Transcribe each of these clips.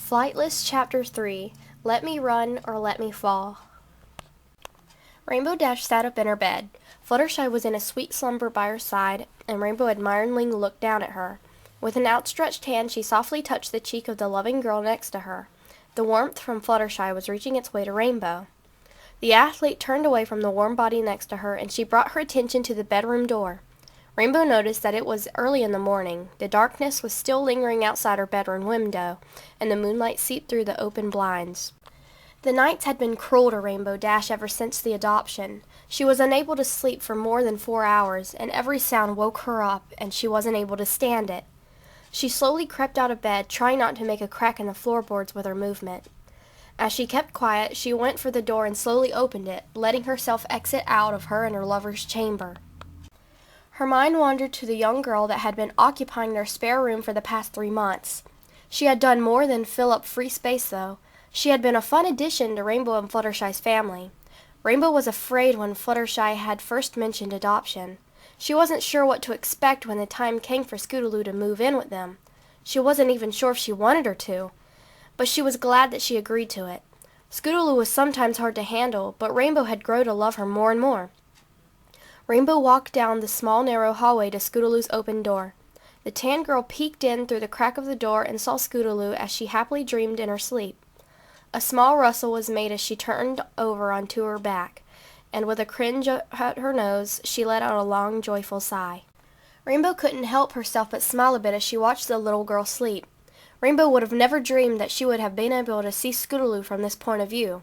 Flightless Chapter 3 Let Me Run or Let Me Fall. Rainbow Dash sat up in her bed. Fluttershy was in a sweet slumber by her side, and Rainbow admiringly looked down at her. With an outstretched hand, she softly touched the cheek of the loving girl next to her. The warmth from Fluttershy was reaching its way to Rainbow. The athlete turned away from the warm body next to her, and she brought her attention to the bedroom door. Rainbow noticed that it was early in the morning. The darkness was still lingering outside her bedroom window, and the moonlight seeped through the open blinds. The nights had been cruel to Rainbow Dash ever since the adoption. She was unable to sleep for more than 4 hours, and every sound woke her up, and she wasn't able to stand it. She slowly crept out of bed, trying not to make a crack in the floorboards with her movement. As she kept quiet, she went for the door and slowly opened it, letting herself exit out of her and her lover's chamber. Her mind wandered to the young girl that had been occupying their spare room for the past 3 months. She had done more than fill up free space, though. She had been a fun addition to Rainbow and Fluttershy's family. Rainbow was afraid when Fluttershy had first mentioned adoption. She wasn't sure what to expect when the time came for Scootaloo to move in with them. She wasn't even sure if she wanted her to, but she was glad that she agreed to it. Scootaloo was sometimes hard to handle, but Rainbow had grown to love her more and more. Rainbow walked down the small, narrow hallway to Scootaloo's open door. The tan girl peeked in through the crack of the door and saw Scootaloo as she happily dreamed in her sleep. A small rustle was made as she turned over onto her back, and with a cringe at her nose, she let out a long, joyful sigh. Rainbow couldn't help herself but smile a bit as she watched the little girl sleep. Rainbow would have never dreamed that she would have been able to see Scootaloo from this point of view.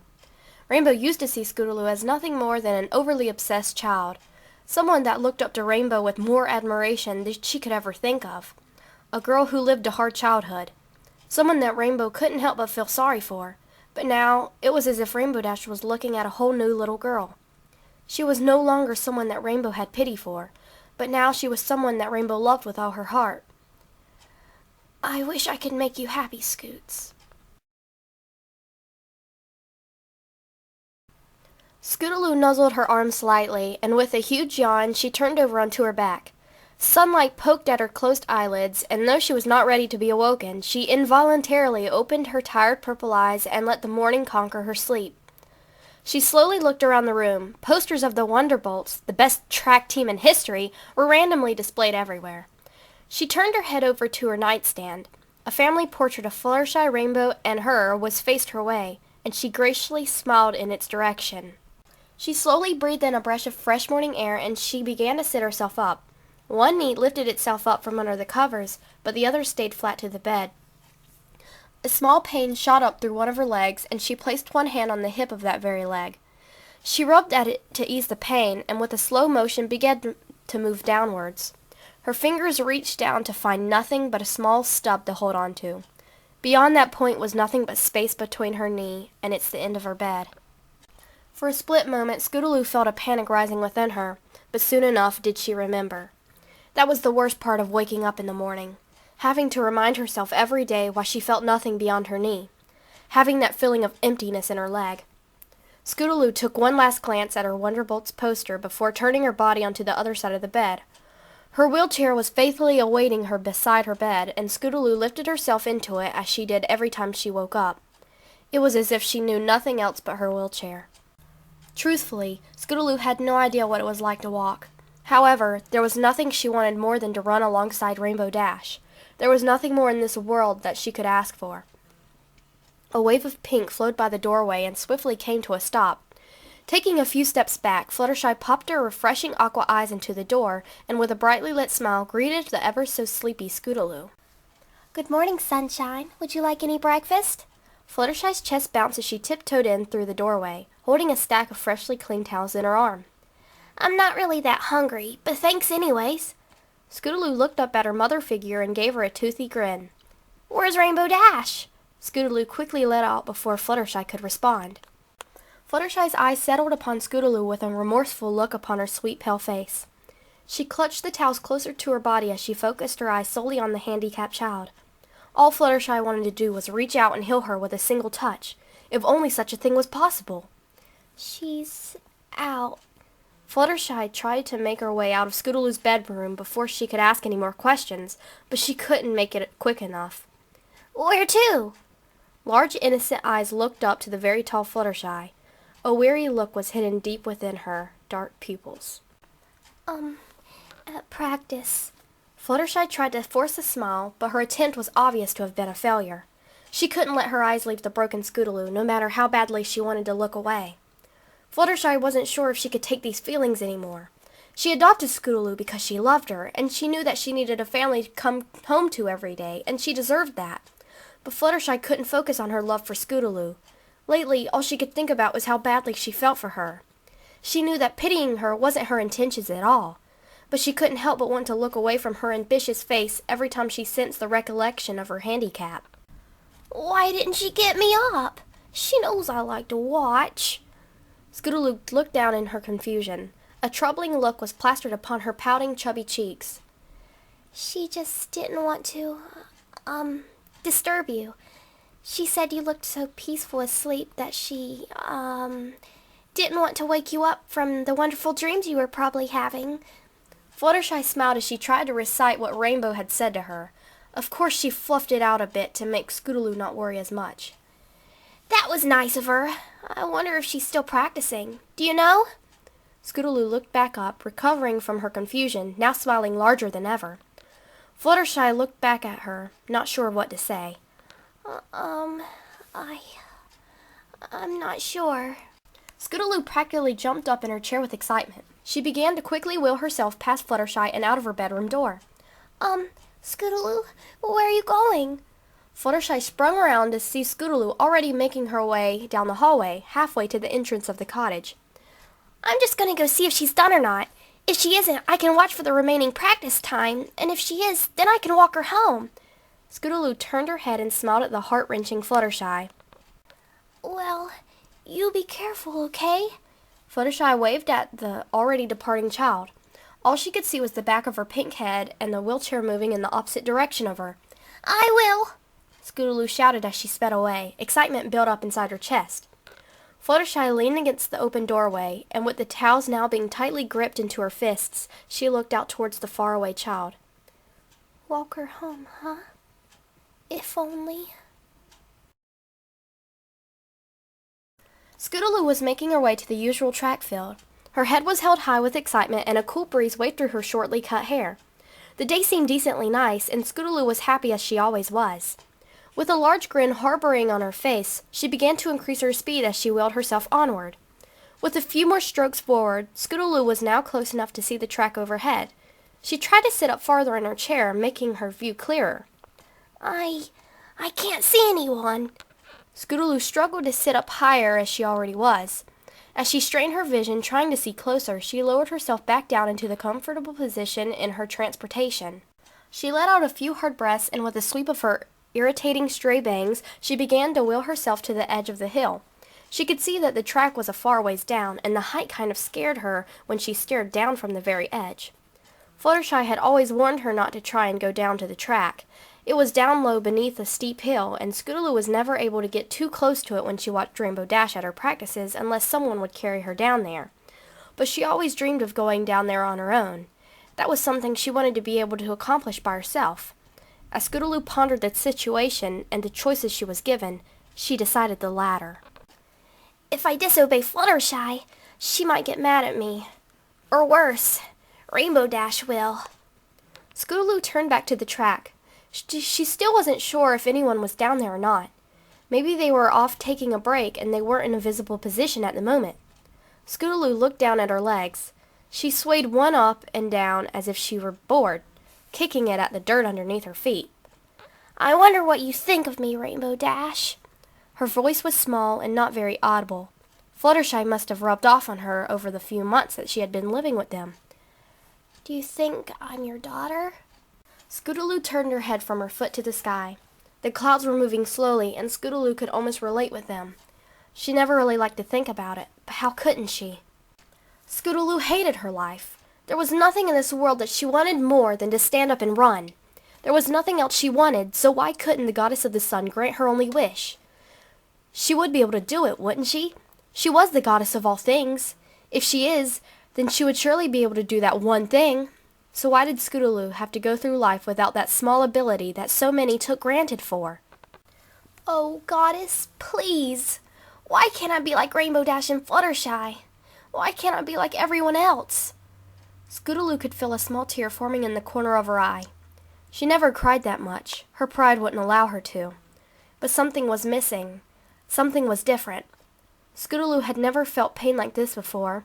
Rainbow used to see Scootaloo as nothing more than an overly obsessed child. Someone that looked up to Rainbow with more admiration than she could ever think of. A girl who lived a hard childhood. Someone that Rainbow couldn't help but feel sorry for. But now, it was as if Rainbow Dash was looking at a whole new little girl. She was no longer someone that Rainbow had pity for, but now she was someone that Rainbow loved with all her heart. "I wish I could make you happy, Scoots." Scootaloo nuzzled her arm slightly, and with a huge yawn, she turned over onto her back. Sunlight poked at her closed eyelids, and though she was not ready to be awoken, she involuntarily opened her tired purple eyes and let the morning conquer her sleep. She slowly looked around the room. Posters of the Wonderbolts, the best track team in history, were randomly displayed everywhere. She turned her head over to her nightstand. A family portrait of Fluttershy, Rainbow, and her was faced her way, and she graciously smiled in its direction. She slowly breathed in a breath of fresh morning air, and she began to sit herself up. One knee lifted itself up from under the covers, but the other stayed flat to the bed. A small pain shot up through one of her legs, and she placed one hand on the hip of that very leg. She rubbed at it to ease the pain, and with a slow motion began to move downwards. Her fingers reached down to find nothing but a small stub to hold on to. Beyond that point was nothing but space between her knee, and it's the end of her bed. For a split moment, Scootaloo felt a panic rising within her, but soon enough did she remember. That was the worst part of waking up in the morning, having to remind herself every day why she felt nothing beyond her knee, having that feeling of emptiness in her leg. Scootaloo took one last glance at her Wonderbolts poster before turning her body onto the other side of the bed. Her wheelchair was faithfully awaiting her beside her bed, and Scootaloo lifted herself into it as she did every time she woke up. It was as if she knew nothing else but her wheelchair. Truthfully, Scootaloo had no idea what it was like to walk. However, there was nothing she wanted more than to run alongside Rainbow Dash. There was nothing more in this world that she could ask for. A wave of pink flowed by the doorway and swiftly came to a stop. Taking a few steps back, Fluttershy popped her refreshing aqua eyes into the door, and with a brightly lit smile greeted the ever-so-sleepy Scootaloo. "Good morning, sunshine. Would you like any breakfast?" Fluttershy's chest bounced as she tiptoed in through the doorway, holding a stack of freshly cleaned towels in her arm. "I'm not really that hungry, but thanks anyways." Scootaloo looked up at her mother figure and gave her a toothy grin. "Where's Rainbow Dash?" Scootaloo quickly let out before Fluttershy could respond. Fluttershy's eyes settled upon Scootaloo with a remorseful look upon her sweet pale face. She clutched the towels closer to her body as she focused her eyes solely on the handicapped child. All Fluttershy wanted to do was reach out and heal her with a single touch, if only such a thing was possible. "She's out." Fluttershy tried to make her way out of Scootaloo's bedroom before she could ask any more questions, but she couldn't make it quick enough. "Where to?" Large innocent eyes looked up to the very tall Fluttershy. A weary look was hidden deep within her dark pupils. At practice. Fluttershy tried to force a smile, but her attempt was obvious to have been a failure. She couldn't let her eyes leave the broken Scootaloo, no matter how badly she wanted to look away. Fluttershy wasn't sure if she could take these feelings anymore. She adopted Scootaloo because she loved her, and she knew that she needed a family to come home to every day, and she deserved that. But Fluttershy couldn't focus on her love for Scootaloo. Lately, all she could think about was how badly she felt for her. She knew that pitying her wasn't her intentions at all, but she couldn't help but want to look away from her ambitious face every time she sensed the recollection of her handicap. Why didn't she get me up? She knows I like to watch. Scootaloo looked down in her confusion. A troubling look was plastered upon her pouting, chubby cheeks. She just didn't want to, disturb you. She said you looked so peaceful asleep that she, didn't want to wake you up from the wonderful dreams you were probably having. Fluttershy smiled as she tried to recite what Rainbow had said to her. Of course she fluffed it out a bit to make Scootaloo not worry as much. That was nice of her. I wonder if she's still practicing. Do you know? Scootaloo looked back up, recovering from her confusion, now smiling larger than ever. Fluttershy looked back at her, not sure what to say. I'm not sure. Scootaloo practically jumped up in her chair with excitement. She began to quickly wheel herself past Fluttershy and out of her bedroom door. Scootaloo, where are you going? Fluttershy sprung around to see Scootaloo already making her way down the hallway, halfway to the entrance of the cottage. I'm just going to go see if she's done or not. If she isn't, I can watch for the remaining practice time, and if she is, then I can walk her home. Scootaloo turned her head and smiled at the heart-wrenching Fluttershy. Well, you be careful, okay? Fluttershy waved at the already departing child. All she could see was the back of her pink head and the wheelchair moving in the opposite direction of her. I will! Scootaloo shouted as she sped away. Excitement built up inside her chest. Fluttershy leaned against the open doorway, and with the towels now being tightly gripped into her fists, she looked out towards the faraway child. Walk her home, huh? If only. Scootaloo was making her way to the usual track field. Her head was held high with excitement, and a cool breeze waved through her shortly cut hair. The day seemed decently nice, and Scootaloo was happy as she always was. With a large grin harboring on her face, she began to increase her speed as she wheeled herself onward. With a few more strokes forward, Scootaloo was now close enough to see the track overhead. She tried to sit up farther in her chair, making her view clearer. I can't see anyone. Scootaloo struggled to sit up higher as she already was. As she strained her vision, trying to see closer, she lowered herself back down into the comfortable position in her transportation. She let out a few hard breaths, and with a sweep of her irritating stray bangs, she began to wheel herself to the edge of the hill. She could see that the track was a far ways down, and the height kind of scared her when she stared down from the very edge. Fluttershy had always warned her not to try and go down to the track. It was down low beneath a steep hill, and Scootaloo was never able to get too close to it when she watched Rainbow dash at her practices unless someone would carry her down there. But she always dreamed of going down there on her own. That was something she wanted to be able to accomplish by herself. As Scootaloo pondered the situation and the choices she was given, she decided the latter. If I disobey Fluttershy, she might get mad at me. Or worse, Rainbow Dash will. Scootaloo turned back to the track. She still wasn't sure if anyone was down there or not. Maybe they were off taking a break and they weren't in a visible position at the moment. Scootaloo looked down at her legs. She swayed one up and down as if she were bored, kicking it at the dirt underneath her feet. I wonder what you think of me, Rainbow Dash. Her voice was small and not very audible. Fluttershy must have rubbed off on her over the few months that she had been living with them. Do you think I'm your daughter? Scootaloo turned her head from her foot to the sky. The clouds were moving slowly, and Scootaloo could almost relate with them. She never really liked to think about it, but how couldn't she? Scootaloo hated her life. There was nothing in this world that she wanted more than to stand up and run. There was nothing else she wanted, so why couldn't the goddess of the sun grant her only wish? She would be able to do it, wouldn't she? She was the goddess of all things. If she is, then she would surely be able to do that one thing. So why did Scootaloo have to go through life without that small ability that so many took granted for? Oh, Goddess, please. Why can't I be like Rainbow Dash and Fluttershy? Why can't I be like everyone else? Scootaloo could feel a small tear forming in the corner of her eye. She never cried that much. Her pride wouldn't allow her to. But something was missing. Something was different. Scootaloo had never felt pain like this before.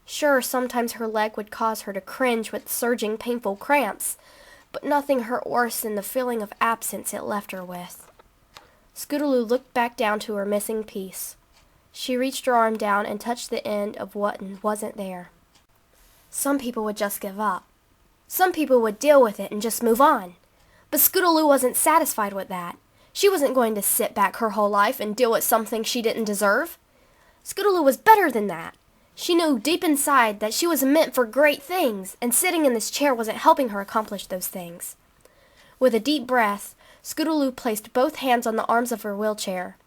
Sure, sometimes her leg would cause her to cringe with surging, painful cramps, but nothing hurt worse than the feeling of absence it left her with. Scootaloo looked back down to her missing piece. She reached her arm down and touched the end of what wasn't there. Some people would just give up. Some people would deal with it and just move on. But Scootaloo wasn't satisfied with that. She wasn't going to sit back her whole life and deal with something she didn't deserve. Scootaloo was better than that. She knew deep inside that she was meant for great things, and sitting in this chair wasn't helping her accomplish those things. With a deep breath, Scootaloo placed both hands on the arms of her wheelchair.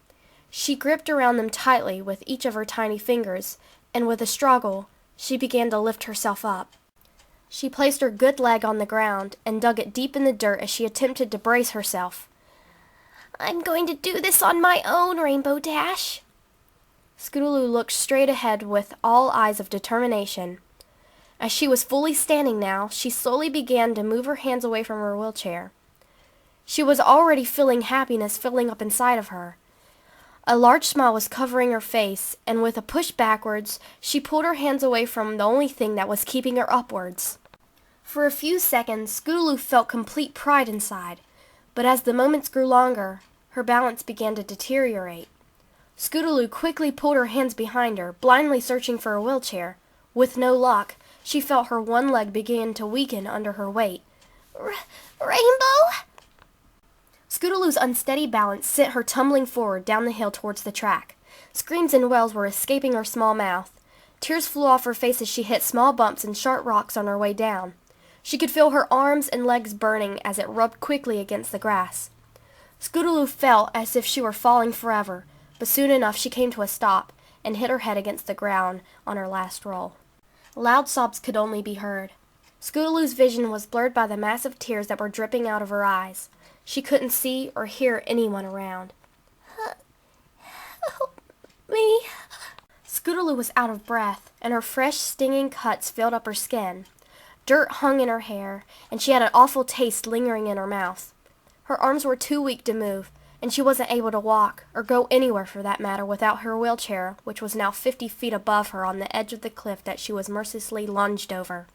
She gripped around them tightly with each of her tiny fingers, and with a struggle, she began to lift herself up. She placed her good leg on the ground and dug it deep in the dirt as she attempted to brace herself. I'm going to do this on my own, Rainbow Dash. Scootaloo looked straight ahead with all eyes of determination. As she was fully standing now, she slowly began to move her hands away from her wheelchair. She was already feeling happiness filling up inside of her. A large smile was covering her face, and with a push backwards, she pulled her hands away from the only thing that was keeping her upwards. For a few seconds, Scootaloo felt complete pride inside, but as the moments grew longer, her balance began to deteriorate. Scootaloo quickly pulled her hands behind her, blindly searching for a wheelchair. With no luck, she felt her one leg begin to weaken under her weight. Rainbow? Scootaloo's unsteady balance sent her tumbling forward down the hill towards the track. Screams and wails were escaping her small mouth. Tears flew off her face as she hit small bumps and sharp rocks on her way down. She could feel her arms and legs burning as it rubbed quickly against the grass. Scootaloo felt as if she were falling forever, but soon enough she came to a stop and hit her head against the ground on her last roll. Loud sobs could only be heard. Scootaloo's vision was blurred by the massive tears that were dripping out of her eyes. She couldn't see or hear anyone around. Help me. Scootaloo was out of breath, and her fresh, stinging cuts filled up her skin. Dirt hung in her hair, and she had an awful taste lingering in her mouth. Her arms were too weak to move, and she wasn't able to walk, or go anywhere for that matter, without her wheelchair, which was now 50 feet above her on the edge of the cliff that she was mercilessly lunged over.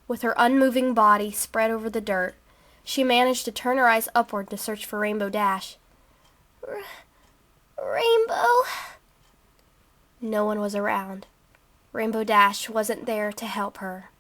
With her unmoving body spread over the dirt, she managed to turn her eyes upward to search for Rainbow Dash. Rainbow? No one was around. Rainbow Dash wasn't there to help her.